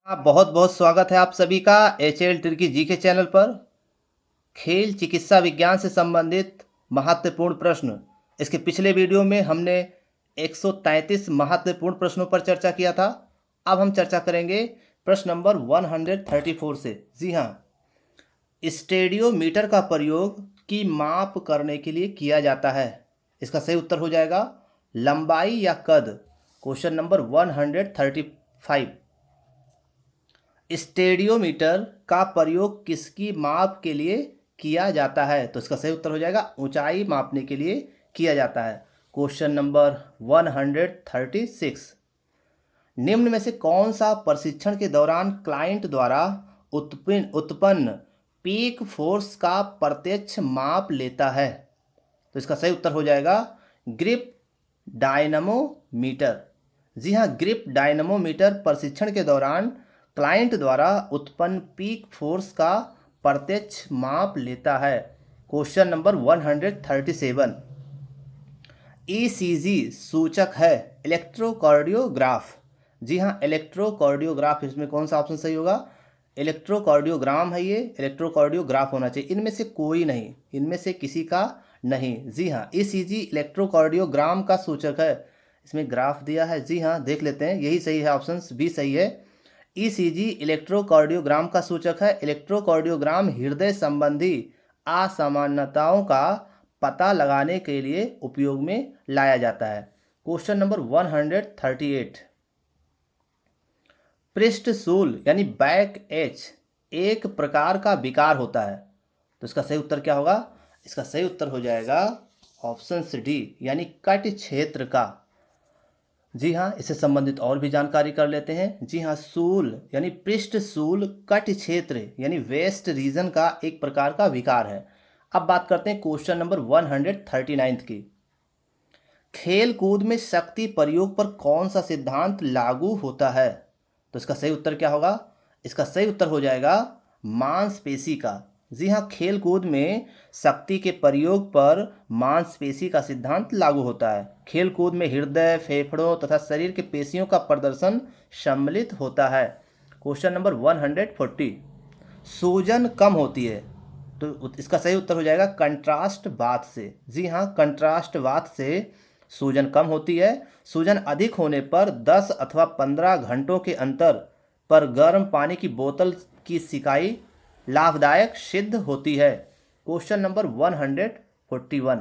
बहुत बहुत स्वागत है आप सभी का HL तिर्की जी के चैनल पर। खेल चिकित्सा विज्ञान से संबंधित महत्वपूर्ण प्रश्न। इसके पिछले वीडियो में हमने 133 महत्वपूर्ण प्रश्नों पर चर्चा किया था। अब हम चर्चा करेंगे प्रश्न नंबर 134 से। जी हाँ, स्टेडियोमीटर का प्रयोग की माप करने के लिए किया जाता है। इसका सही उत्तर हो जाएगा लंबाई या कद। Question number 135। स्टेडियोमीटर का प्रयोग किसकी माप के लिए किया जाता है? तो इसका सही उत्तर हो जाएगा ऊंचाई मापने के लिए किया जाता है। Question number 136। निम्न में से कौन सा प्रशिक्षण के दौरान क्लाइंट द्वारा उत्पन्न पीक फोर्स का प्रत्यक्ष माप लेता है? तो इसका सही उत्तर हो जाएगा ग्रिप डायनमोमीटर। जी हाँ, ग्रिप डायनमोमीटर प्रशिक्षण के दौरान क्लाइंट द्वारा उत्पन्न पीक फोर्स का प्रत्यक्ष माप लेता है। Question number 137। ECG सूचक है इलेक्ट्रोकार्डियोग्राफ। जी हाँ, इलेक्ट्रोकार्डियोग्राफ। इसमें कौन सा ऑप्शन सही होगा? इलेक्ट्रोकार्डियोग्राम है, ये इलेक्ट्रोकार्डियोग्राफ होना चाहिए। इनमें से कोई नहीं, इनमें से किसी का नहीं। जी हाँ, ECG इलेक्ट्रोकार्डियोग्राम का सूचक है। इसमें ग्राफ दिया है। जी हाँ, देख लेते हैं, यही सही है, ऑप्शन बी सही है। ECG इलेक्ट्रोकार्डियोग्राम का सूचक है। इलेक्ट्रोकार्डियोग्राम हृदय संबंधी असामान्यताओं का पता लगाने के लिए उपयोग में लाया जाता है। Question number 138। पृष्ठ शूल यानी बैक एच एक प्रकार का विकार होता है। तो इसका सही उत्तर क्या होगा? इसका सही उत्तर हो जाएगा ऑप्शन डी यानी कट क्षेत्र का। जी हाँ, इससे संबंधित और भी जानकारी कर लेते हैं। जी हाँ, शूल यानी पृष्ठ शूल कट क्षेत्र यानी वेस्ट रीजन का एक प्रकार का विकार है। अब बात करते हैं क्वेश्चन नंबर 139 की। खेल कूद में शक्ति प्रयोग पर कौन सा सिद्धांत लागू होता है? तो इसका सही उत्तर क्या होगा? इसका सही उत्तर हो जाएगा मांसपेशी का। जी हाँ, खेल कूद में शक्ति के प्रयोग पर मांसपेशी का सिद्धांत लागू होता है। खेल कूद में हृदय, फेफड़ों तथा शरीर के पेशियों का प्रदर्शन सम्मिलित होता है। Question number 140। सूजन कम होती है। तो इसका सही उत्तर हो जाएगा कंट्रास्ट बाथ से। जी हाँ, कंट्रास्ट बाथ से सूजन कम होती है। सूजन अधिक होने पर 10 अथवा 15 घंटों के अंतर पर गर्म पानी की बोतल की सिकाई लाभदायक सिद्ध होती है। Question number 141।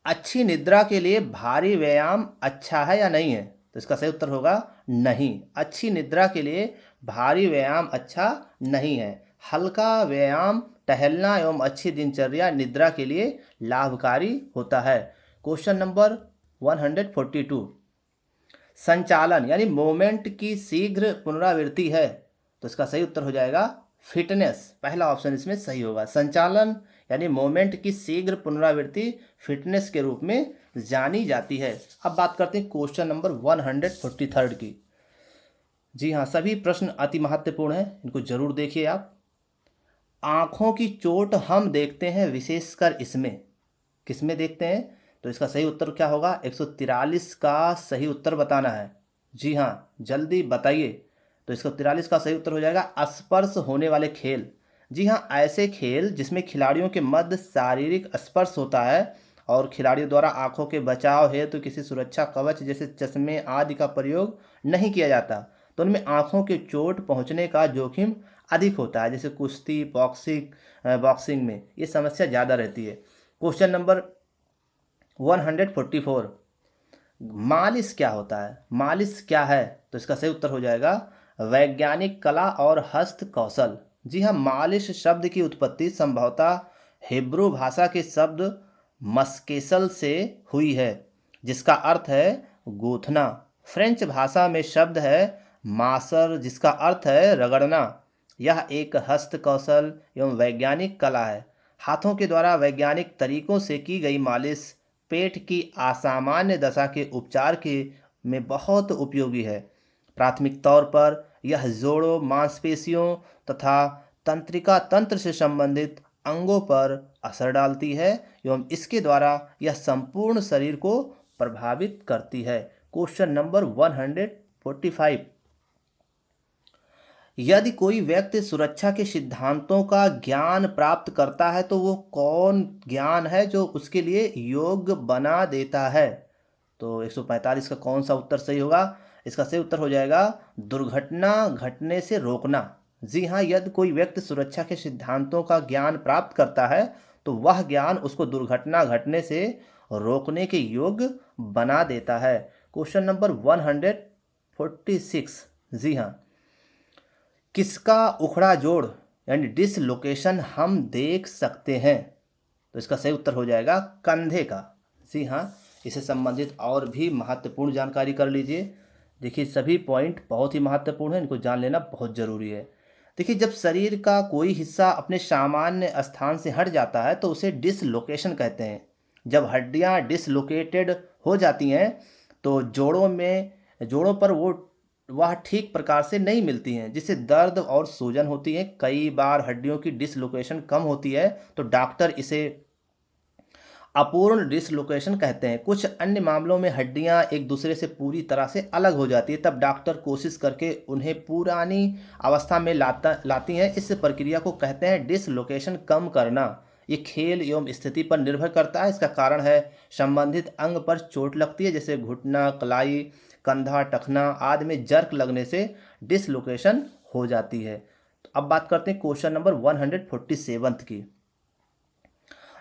अच्छी निद्रा के लिए भारी व्यायाम अच्छा है या नहीं है? तो इसका सही उत्तर होगा नहीं। अच्छी निद्रा के लिए भारी व्यायाम अच्छा नहीं है। हल्का व्यायाम, टहलना एवं अच्छी दिनचर्या निद्रा के लिए लाभकारी होता है। Question number 142। संचालन यानी मूवमेंट की शीघ्र पुनरावृत्ति है। तो इसका सही उत्तर हो जाएगा फिटनेस। पहला ऑप्शन इसमें सही होगा। संचालन यानी मूवमेंट की शीघ्र पुनरावृत्ति फिटनेस के रूप में जानी जाती है। अब बात करते हैं क्वेश्चन नंबर 143 की। जी हाँ, सभी प्रश्न अति महत्वपूर्ण हैं, इनको जरूर देखिए आप। आँखों की चोट हम देखते हैं विशेषकर इसमें, किसमें देखते हैं? तो इसका सही उत्तर क्या होगा? 143 का सही उत्तर बताना है। जी हाँ, जल्दी बताइए। तो इसका 143 का सही उत्तर हो जाएगा स्पर्श होने वाले खेल। जी हाँ, ऐसे खेल जिसमें खिलाड़ियों के मध्य शारीरिक स्पर्श होता है और खिलाड़ियों द्वारा आंखों के बचाव हेतु किसी सुरक्षा कवच जैसे चश्मे आदि का प्रयोग नहीं किया जाता, तो उनमें आंखों के चोट पहुंचने का जोखिम अधिक होता है। जैसे कुश्ती, बॉक्सिंग में ये समस्या ज़्यादा रहती है। Question number 144। मालिश क्या होता है? मालिश क्या है? तो इसका सही उत्तर हो जाएगा वैज्ञानिक कला और हस्त कौशल। जी हाँ, मालिश शब्द की उत्पत्ति संभवतः हिब्रू भाषा के शब्द मस्केसल से हुई है, जिसका अर्थ है गूंथना। फ्रेंच भाषा में शब्द है मासर, जिसका अर्थ है रगड़ना। यह एक हस्त कौशल एवं वैज्ञानिक कला है। हाथों के द्वारा वैज्ञानिक तरीकों से की गई मालिश पेट की असामान्य दशा के उपचार के में बहुत उपयोगी है। प्राथमिक तौर पर यह जोड़ों, मांसपेशियों तथा तंत्रिका तंत्र से संबंधित अंगों पर असर डालती है एवं इसके द्वारा यह संपूर्ण शरीर को प्रभावित करती है। Question number 145। यदि कोई व्यक्ति सुरक्षा के सिद्धांतों का ज्ञान प्राप्त करता है तो वो कौन ज्ञान है जो उसके लिए योग्य बना देता है? तो 145 का कौन सा उत्तर सही होगा? इसका सही उत्तर हो जाएगा दुर्घटना घटने से रोकना। जी हाँ, यदि कोई व्यक्ति सुरक्षा के सिद्धांतों का ज्ञान प्राप्त करता है तो वह ज्ञान उसको दुर्घटना घटने से रोकने के योग्य बना देता है। Question number 146। जी हाँ, किसका उखड़ा जोड़ यानी डिसलोकेशन हम देख सकते हैं? तो इसका सही उत्तर हो जाएगा कंधे का। जी हाँ, इससे संबंधित और भी महत्वपूर्ण जानकारी कर लीजिए। देखिए, सभी पॉइंट बहुत ही महत्वपूर्ण है, इनको जान लेना बहुत ज़रूरी है। देखिए, जब शरीर का कोई हिस्सा अपने सामान्य स्थान से हट जाता है तो उसे डिसलोकेशन कहते हैं। जब हड्डियां डिसलोकेटेड हो जाती हैं तो जोड़ों पर वह ठीक प्रकार से नहीं मिलती हैं, जिससे दर्द और सूजन होती है। कई बार हड्डियों की डिसलोकेशन कम होती है तो डॉक्टर इसे अपूर्ण डिसलोकेशन कहते हैं। कुछ अन्य मामलों में हड्डियां एक दूसरे से पूरी तरह से अलग हो जाती है, तब डॉक्टर कोशिश करके उन्हें पुरानी अवस्था में लाती हैं। इस प्रक्रिया को कहते हैं डिसलोकेशन कम करना। ये खेल एवं स्थिति पर निर्भर करता है। इसका कारण है संबंधित अंग पर चोट लगती है, जैसे घुटना, कलाई, कंधा, टखना आदि में जर्क लगने से डिसलोकेशन हो जाती है। तो अब बात करते हैं क्वेश्चन नंबर 147 की।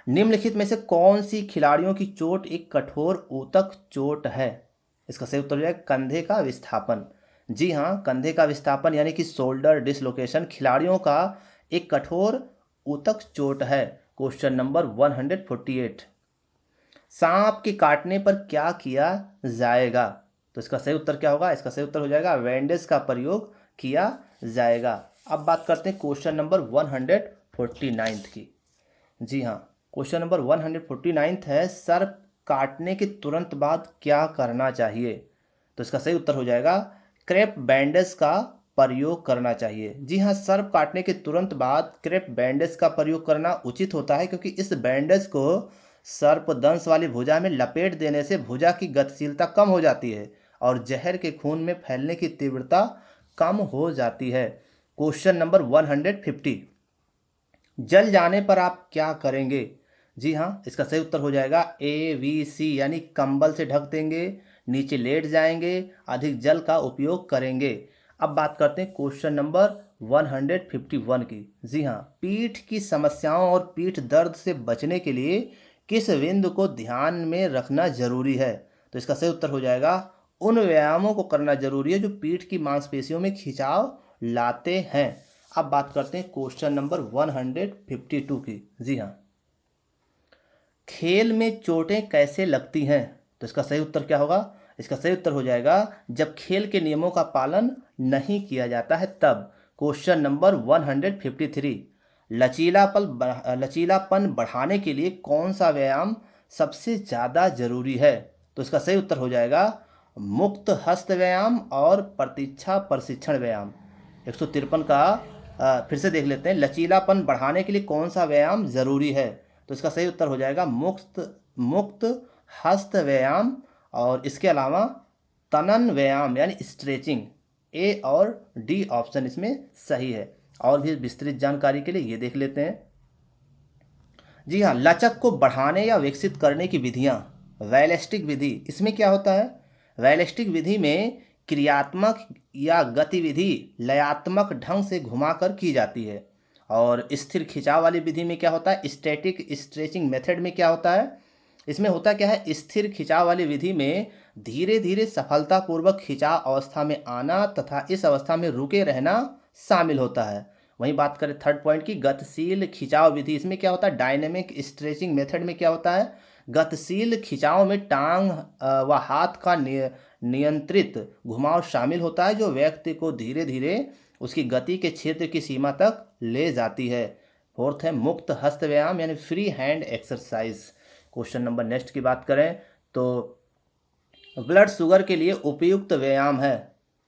निम्नलिखित में से कौन सी खिलाड़ियों की चोट एक कठोर ऊतक चोट है? इसका सही उत्तर हो जाएगा कंधे का विस्थापन। जी हाँ, कंधे का विस्थापन यानी कि शोल्डर डिसलोकेशन खिलाड़ियों का एक कठोर ऊतक चोट है। Question number 148। सांप के काटने पर क्या किया जाएगा? तो इसका सही उत्तर क्या होगा? इसका सही उत्तर हो जाएगा बैंडेज का प्रयोग किया जाएगा। अब बात करते हैं क्वेश्चन नंबर 149 की। जी हाँ, क्वेश्चन नंबर 149 है सर्प काटने के तुरंत बाद क्या करना चाहिए? तो इसका सही उत्तर हो जाएगा क्रेप बैंडेज का प्रयोग करना चाहिए। जी हाँ, सर्प काटने के तुरंत बाद क्रेप बैंडेज का प्रयोग करना उचित होता है, क्योंकि इस बैंडेज को सर्पदंश वाली भुजा में लपेट देने से भुजा की गतिशीलता कम हो जाती है और जहर के खून में फैलने की तीव्रता कम हो जाती है। Question number 150। जल जाने पर आप क्या करेंगे? जी हाँ, इसका सही उत्तर हो जाएगा ABC यानी कंबल से ढक देंगे, नीचे लेट जाएंगे, अधिक जल का उपयोग करेंगे। अब बात करते हैं क्वेश्चन नंबर 151 की। जी हाँ, पीठ की समस्याओं और पीठ दर्द से बचने के लिए किस बिंदु को ध्यान में रखना जरूरी है? तो इसका सही उत्तर हो जाएगा उन व्यायामों को करना जरूरी है जो पीठ की मांसपेशियों में खिंचाव लाते हैं। अब बात करते हैं क्वेश्चन नंबर 152 की। जी हाँ, खेल में चोटें कैसे लगती हैं? तो इसका सही उत्तर क्या होगा? इसका सही उत्तर हो जाएगा जब खेल के नियमों का पालन नहीं किया जाता है तब। Question number 153। लचीलापन बढ़ाने के लिए कौन सा व्यायाम सबसे ज़्यादा जरूरी है? तो इसका सही उत्तर हो जाएगा मुक्त हस्त व्यायाम और प्रतीक्षा प्रशिक्षण व्यायाम। 153 का फिर से देख लेते हैं। लचीलापन बढ़ाने के लिए कौन सा व्यायाम जरूरी है? तो इसका सही उत्तर हो जाएगा मुक्त हस्त व्यायाम और इसके अलावा तनन व्यायाम यानी स्ट्रेचिंग। A और D ऑप्शन इसमें सही है। और भी विस्तृत जानकारी के लिए ये देख लेते हैं। जी हाँ, लचक को बढ़ाने या विकसित करने की विधियाँ। वैलेस्टिक विधि, इसमें क्या होता है? वैलेस्टिक विधि में क्रियात्मक या गतिविधि लयात्मक ढंग से घुमाकर की जाती है। और स्थिर खिंचाव वाली विधि में क्या होता है? स्टैटिक स्ट्रेचिंग मेथड में क्या होता है? इसमें होता क्या है? स्थिर खिंचाव वाली विधि में धीरे धीरे सफलतापूर्वक खिंचाव अवस्था में आना तथा इस अवस्था में रुके रहना शामिल होता है। वहीं बात करें थर्ड पॉइंट की, गतिशील खिंचाव विधि, इसमें क्या होता है? डायनेमिक स्ट्रेचिंग मेथड में क्या होता है? गतिशील खिंचाव में टांग व हाथ का नियंत्रित घुमाव शामिल होता है, जो व्यक्ति को धीरे धीरे उसकी गति के क्षेत्र की सीमा तक ले जाती है। फोर्थ है मुक्त हस्त व्यायाम यानी free hand exercise. Question number next की बात करें तो ब्लड शुगर के लिए उपयुक्त व्यायाम है।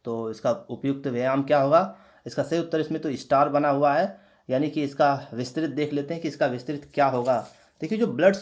तो इसका उपयुक्त व्यायाम क्या होगा? इसका सही उत्तर इसमें तो स्टार बना हुआ है, यानी कि इसका विस्तृत देख लेते हैं कि इसका विस्तृत क्या होगा। देखिए, जो ब्लड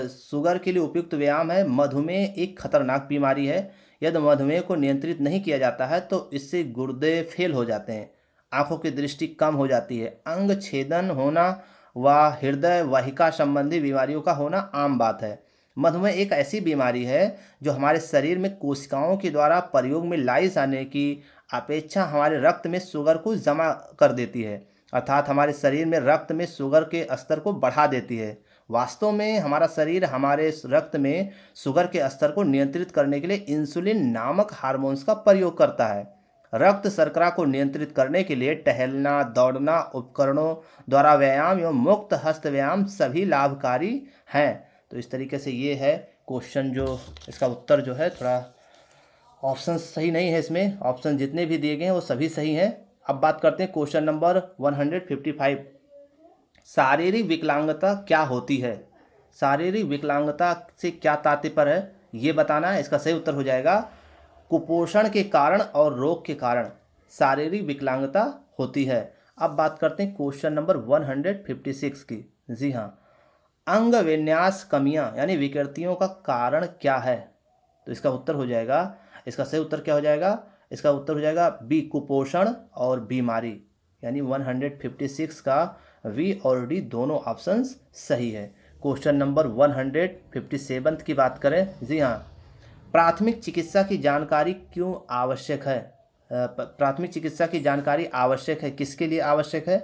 शुगर के लिए उपयुक्त व्यायाम है, मधुमेह एक खतरनाक बीमारी है। यदि मधुमेह को नियंत्रित नहीं किया जाता है तो इससे गुर्दे फेल हो जाते हैं, आंखों की दृष्टि कम हो जाती है, अंग छेदन होना व हृदय वाहिका संबंधी बीमारियों का होना आम बात है। मधुमेह एक ऐसी बीमारी है जो हमारे शरीर में कोशिकाओं के द्वारा प्रयोग में लाई जाने की अपेक्षा हमारे रक्त में शुगर को जमा कर देती है, अर्थात हमारे शरीर में रक्त में शुगर के स्तर को बढ़ा देती है। वास्तव में हमारा शरीर हमारे रक्त में शुगर के स्तर को नियंत्रित करने के लिए इंसुलिन नामक हार्मोन्स का प्रयोग करता है। रक्त शर्करा को नियंत्रित करने के लिए टहलना, दौड़ना, उपकरणों द्वारा व्यायाम एवं मुक्त हस्त व्यायाम सभी लाभकारी हैं। तो इस तरीके से ये है क्वेश्चन, जो इसका उत्तर जो है थोड़ा ऑप्शन सही नहीं है, इसमें ऑप्शन जितने भी दिए गए हैं वो सभी सही हैं। अब बात करते हैं क्वेश्चन नंबर 155। शारीरिक विकलांगता क्या होती है? शारीरिक विकलांगता से क्या तात्पर्य है ये बताना है। इसका सही उत्तर हो जाएगा कुपोषण के कारण और रोग के कारण शारीरिक विकलांगता होती है। अब बात करते हैं क्वेश्चन नंबर 156 की। जी हाँ, अंग विन्यास कमियां यानी विकृतियों का कारण क्या है? तो इसका उत्तर हो जाएगा, इसका सही उत्तर क्या हो जाएगा? इसका उत्तर हो जाएगा बी, कुपोषण और बीमारी, यानी 156 का वी और डी दोनों ऑप्शंस सही है। क्वेश्चन नंबर 157 की बात करें। जी हाँ, प्राथमिक चिकित्सा की जानकारी क्यों आवश्यक है? प्राथमिक चिकित्सा की जानकारी आवश्यक है, किसके लिए आवश्यक है?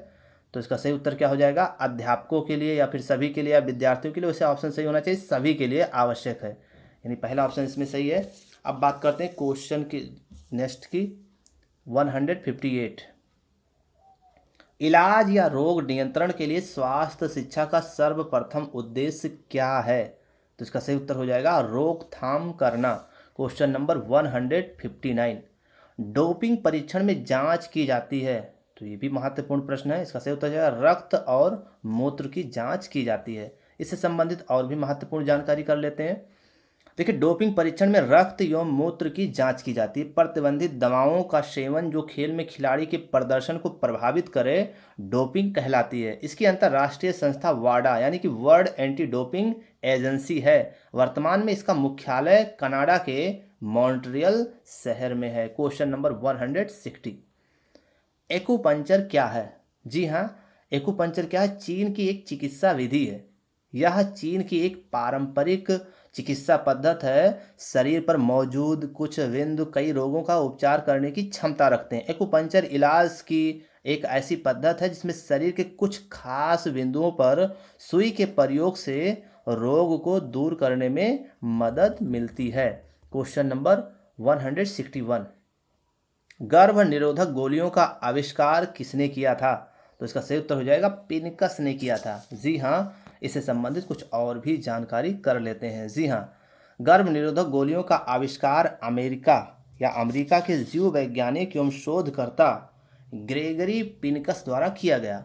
तो इसका सही उत्तर क्या हो जाएगा? अध्यापकों के लिए या फिर सभी के लिए या विद्यार्थियों के लिए? वैसे ऑप्शन सही होना चाहिए, सभी के लिए आवश्यक है, यानी पहला ऑप्शन इसमें सही है। अब बात करते हैं क्वेश्चन की नेक्स्ट की 158। इलाज या रोग नियंत्रण के लिए स्वास्थ्य शिक्षा का सर्वप्रथम उद्देश्य क्या है? तो इसका सही उत्तर हो जाएगा रोकथाम करना। Question number 159। डोपिंग परीक्षण में जांच की जाती है, तो ये भी महत्वपूर्ण प्रश्न है। इसका सही उत्तर हो जाएगा रक्त और मूत्र की जांच की जाती है। इससे संबंधित और भी महत्वपूर्ण जानकारी कर लेते हैं। देखिए, डोपिंग परीक्षण में रक्त एवं मूत्र की जांच की जाती है। प्रतिबंधित दवाओं का सेवन जो खेल में खिलाड़ी के प्रदर्शन को प्रभावित करे डोपिंग कहलाती है। इसकी अंतर्राष्ट्रीय संस्था वाडा यानी कि वर्ल्ड एंटी डोपिंग एजेंसी है। वर्तमान में इसका मुख्यालय कनाडा के मॉन्ट्रियल शहर में है। Question number 160। एक्यूपंक्चर क्या है? जी हाँ, एक्यूपंक्चर क्या है? चीन की एक चिकित्सा विधि है। यह चीन की एक पारंपरिक चिकित्सा पद्धति है। शरीर पर मौजूद कुछ बिंदु कई रोगों का उपचार करने की क्षमता रखते हैं। एक्यूपंक्चर इलाज की एक ऐसी पद्धति है जिसमें शरीर के कुछ खास बिंदुओं पर सुई के प्रयोग से रोग को दूर करने में मदद मिलती है। Question number 161। गर्भ निरोधक गोलियों का आविष्कार किसने किया था? तो इसका सही उत्तर हो जाएगा पिनकस ने किया था। जी हाँ, इससे संबंधित कुछ और भी जानकारी कर लेते हैं। जी हाँ, गर्भ निरोधक गोलियों का आविष्कार अमेरिका के जीव वैज्ञानिक एवं शोधकर्ता ग्रेगरी पिनकस द्वारा किया गया।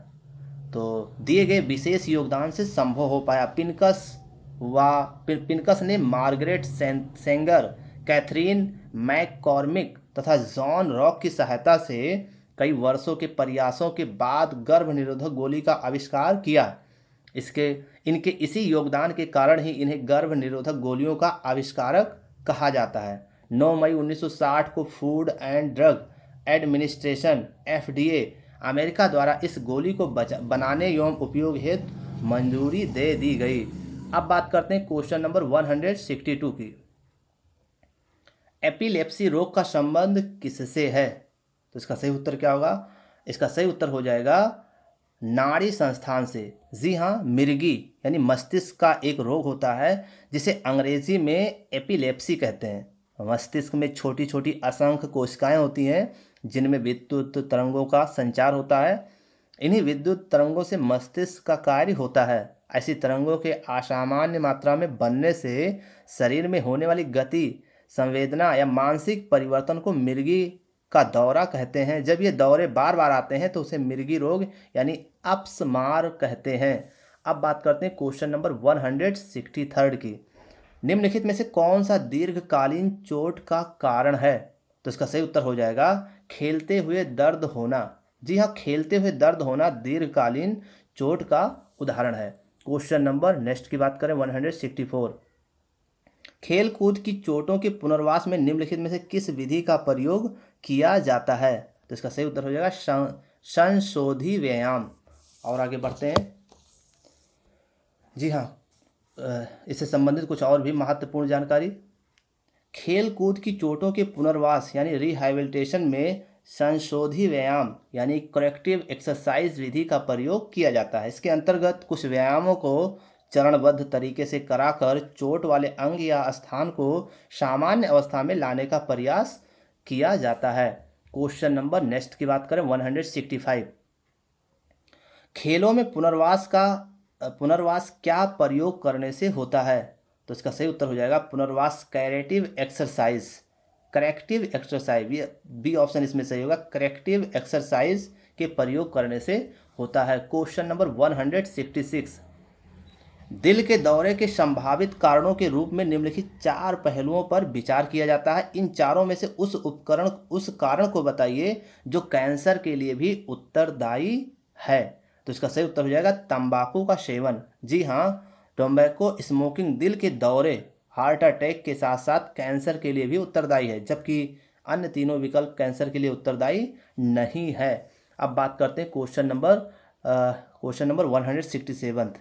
तो दिए गए विशेष योगदान से संभव हो पाया। पिनकस ने मार्गरेट सेंगर, कैथरीन मैककॉर्मिक तथा जॉन रॉक की सहायता से कई वर्षों के प्रयासों के बाद गर्भ निरोधक गोली का आविष्कार किया। इनके इसी योगदान के कारण ही इन्हें गर्भ निरोधक गोलियों का आविष्कारक कहा जाता है। 9 मई 1960 को food and drug administration FDA America द्वारा इस गोली को बनाने एवं उपयोग हेतु मंजूरी दे दी गई। अब बात करते हैं क्वेश्चन नंबर 162 की। एपिलेप्सी रोग का संबंध किससे है? तो इसका सही उत्तर क्या होगा? इसका सही उत्तर हो जाएगा नाड़ी संस्थान से। जी हाँ, मिर्गी यानी मस्तिष्क का एक रोग होता है जिसे अंग्रेजी में एपिलेप्सी कहते हैं। मस्तिष्क में छोटी छोटी असंख्य कोशिकाएं होती हैं जिनमें विद्युत तरंगों का संचार होता है। इन्हीं विद्युत तरंगों से मस्तिष्क का कार्य होता है। ऐसी तरंगों के असामान्य मात्रा में बनने से शरीर में होने वाली गति, संवेदना या मानसिक परिवर्तन को मिर्गी का दौरा कहते हैं। जब ये दौरे बार बार आते हैं तो उसे मिर्गी रोग यानी अपस्मार कहते हैं। अब बात करते हैं क्वेश्चन नंबर 163 की। निम्नलिखित में से कौन सा दीर्घकालीन चोट का कारण है? तो इसका सही उत्तर हो जाएगा खेलते हुए दर्द होना। जी हाँ, खेलते हुए दर्द होना दीर्घकालीन चोट का उदाहरण है। क्वेश्चन नंबर नेक्स्ट की बात करें 164। खेल कूद की चोटों के पुनर्वास में निम्नलिखित में से किस विधि का प्रयोग किया जाता है? तो इसका सही उत्तर हो जाएगा संशोधी व्यायाम। और आगे बढ़ते हैं। जी हाँ, इससे संबंधित कुछ और भी महत्वपूर्ण जानकारी। खेल कूद की चोटों के पुनर्वास यानी रिहैबिलिटेशन में संशोधी व्यायाम यानी करेक्टिव एक्सरसाइज विधि का प्रयोग किया जाता है। इसके अंतर्गत कुछ व्यायामों को चरणबद्ध तरीके से कराकर चोट वाले अंग या स्थान को सामान्य अवस्था में लाने का प्रयास किया जाता है। क्वेश्चन नंबर नेक्स्ट की बात करें 165। खेलों में पुनर्वास क्या प्रयोग करने से होता है? तो इसका सही उत्तर हो जाएगा पुनर्वास करेक्टिव एक्सरसाइज, बी ऑप्शन इसमें सही होगा। करेक्टिव एक्सरसाइज के प्रयोग करने से होता है। Question number 166। दिल के दौरे के संभावित कारणों के रूप में निम्नलिखित 4 पहलुओं पर विचार किया जाता है। इन चारों में से उस कारण को बताइए जो कैंसर के लिए भी उत्तरदायी है। तो इसका सही उत्तर हो जाएगा तंबाकू का सेवन। जी हाँ, टोबैको स्मोकिंग दिल के दौरे, हार्ट अटैक के साथ साथ कैंसर के लिए भी उत्तरदायी है, जबकि अन्य तीनों विकल्प कैंसर के लिए उत्तरदायी नहीं है। अब बात करते हैं क्वेश्चन नंबर 167।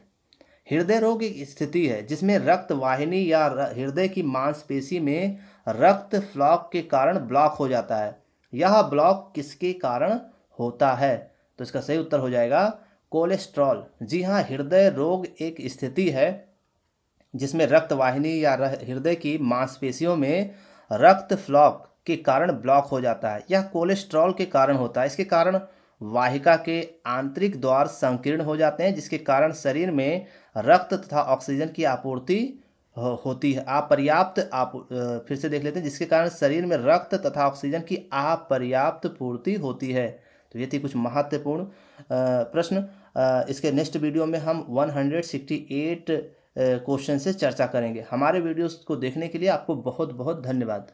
हृदय रोग एक स्थिति है जिसमें रक्त वाहिनी या हृदय की मांसपेशी में रक्त फ्लॉक के कारण ब्लॉक हो जाता है। यह ब्लॉक किसके कारण होता है? तो इसका सही उत्तर हो जाएगा कोलेस्ट्रॉल। जी हाँ, हृदय रोग एक स्थिति है जिसमें रक्त वाहिनी या हृदय की मांसपेशियों में रक्त फ्लॉक के कारण ब्लॉक हो जाता है। यह कोलेस्ट्रॉल के कारण होता है। इसके कारण वाहिका के आंतरिक द्वार संकीर्ण हो जाते हैं, जिसके कारण शरीर में रक्त तथा ऑक्सीजन की आपूर्ति होती है अपर्याप्त। फिर से देख लेते हैं, जिसके कारण शरीर में रक्त तथा ऑक्सीजन की अपर्याप्त पूर्ति होती है। तो ये थी कुछ महत्वपूर्ण प्रश्न। इसके नेक्स्ट वीडियो में हम 168 क्वेश्चन से चर्चा करेंगे। हमारे वीडियोस को देखने के लिए आपको बहुत बहुत धन्यवाद।